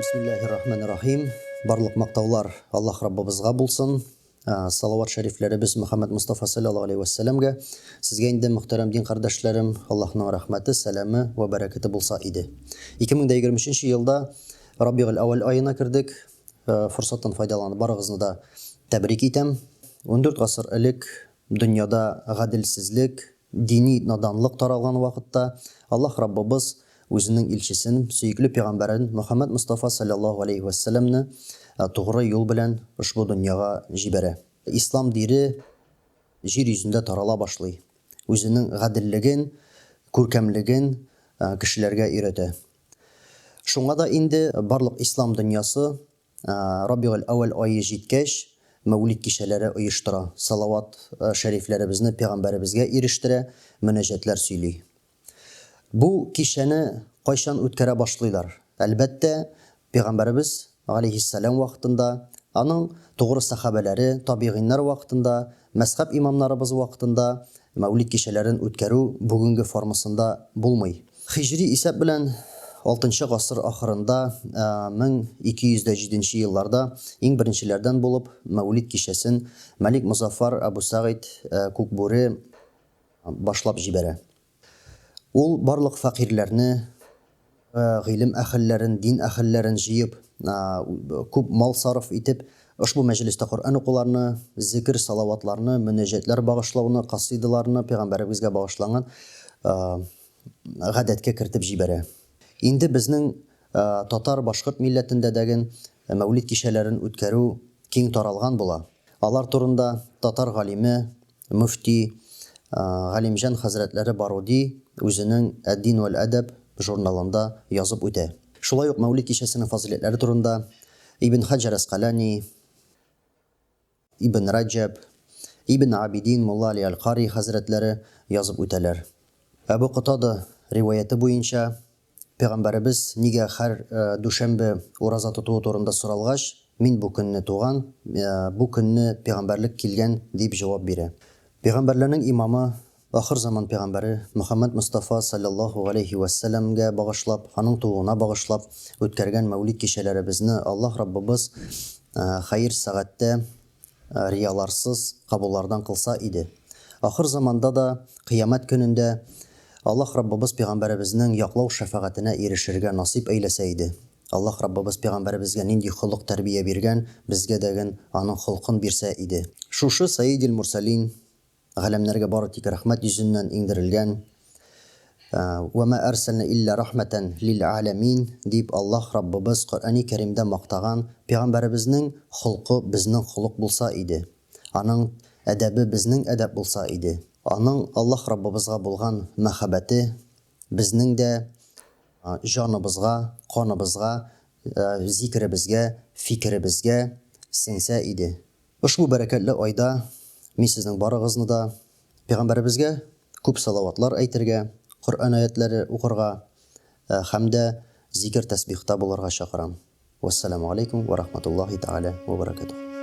Бисмиллахир-рахманир-рахим. Барлык мактаулар Аллаһ Раббыбызга булсын. Салават шәрифләребез Мөхәммәд Мустафа саллаллаһу алейхи ва сәлламгә. Сезгә инде мөхтәрәм дин кардәшләрем, Аллаһның рәхмәте, сәламе ва бәрәкәте булса иде. 2023 елда Рабигъул әүвәл аена кирдек. Форсаттан файдаланып барыгызны да тәбрик итәм. 14 гасыр элек дөньяда гаделсезлек, дини наданлык таралган вакытта Аллаһ Раббыбыз үзенең илчесен, сөйкле пәйгамбәрен Мөхәммәд Мустафа саллаллаһу алейхи ва сәлламне тугры юл белән ушбу дөньяга җибәрә. Ислам дине җир йөзендә тарала башлый. Үзенең гаделлеген, күркәмлеген кешеләргә өйрәтә. Шуңа да инде барлык ислам дөньясы Рабигъул әүвәл ае җиткәч мәүлид кичәләре оештыра. Салават шәрифләребезне пәйгамбәребезгә ирештерә, мөнәҗәтләр сөйли. Бу кичәне кайчан үткәрә башлыйлар? Әлбәттә, пәйгамбәребез алейхиссалам вакытында, аның тугры сахабалары, табигиннар вакытында, мәзһәб имамнарыбыз вакытында мәүлид кичәләрен үткәрү бүгенге формасында булмый. Хиҗри исәп белән 6 гасыр ахырында 1207 елларда иң беренчеләрдән булып мәүлид кичәсен Мәлик Музаффар Абу Сагыйд Күкбүре башлап җибәрә. Ул барлык фәкыйрьләрне, гыйлем әһелләрен, дин әһелләрен җыеп, күп мал сарыф итеп, ушбу мәҗлестә Коръән укуларны, зикр, салаватларны, мөнәҗәтләр багышлауны, касыйдаларны пәйгамбәребезгә багышланган гадәткә кертеп җибәрә. Инде безнең татар башкорт милләтендә дәген мәүлид кичәләрен үткәрү киң таралган була. Алар турында татар галиме, муфти Галимҗан хәзрәтләре Баруди үзенең «Ад-дин вал адаб» журналында язып үтә. Шулай ук мәүлид кичәсенең фазилетләре турында Ибн Хаҗар Асқалани, Ибн Раҗаб, Ибн Абидин Мулла Али Аль-Кари хәзрәтләре язып үтәләр. Әбу Катада риваяте буенча пәйгамбәребез нигә һәр дүшәмбе ураза тотуы турында соралгач, мин бу көнне туган, бу көнне пәйгамбәрлек килгән дип җавап бирә. Пәйгамбәрләрнең имамы, ахыр заман пәйгамбәре Мөхәммәд Мустафа саллаллаһу алейхи ва сәлламгә багышлап, аның тууына багышлап үткәргән мәүлид кичәләребезне Аллаһ Раббыбыз хәер сәгатьтә рияларсыз кабуллардан кылса иде. Ахыр заманда да кыямәт көнендә Аллаһ Раббыбыз пәйгамбәребезнең яклау шәфәгатенә ирешергә насип әйләсә иде. Аллаһ Раббыбыз пәйгамбәребезгә нинди холык тәрбия биргән, безгә дәген аның холкын бирсә иде. Шушы Саидил Мурсалин галәмнәргә бары тик рәхмәт йөзеннән иңдерелгән «Ва ма арсална илля рахматан лил аламин» дип Аллаһ Раббыбыз Коръәни Кәримдә мактаган пәйгамбәребезнең холкы безнең холык булса иде. Аның әдәбе безнең әдәп булса иде. Аның Аллаһ Раббыбызга булган мәхәббәте безнең дә җаныбызга, каныбызга, зикребезгә, фикеребезгә сеңсә иде. Ушбу бәрәкәтле айда мин сезнең барыгызны да пәйгамбәребезгә күп салаватлар әйтергә, Коръән аятләре укырга һәм дә зикр тәсбихта булырга чакырам. Вассаламу алейкум ва рахматуллаһи тәгалә ва баракатуһ.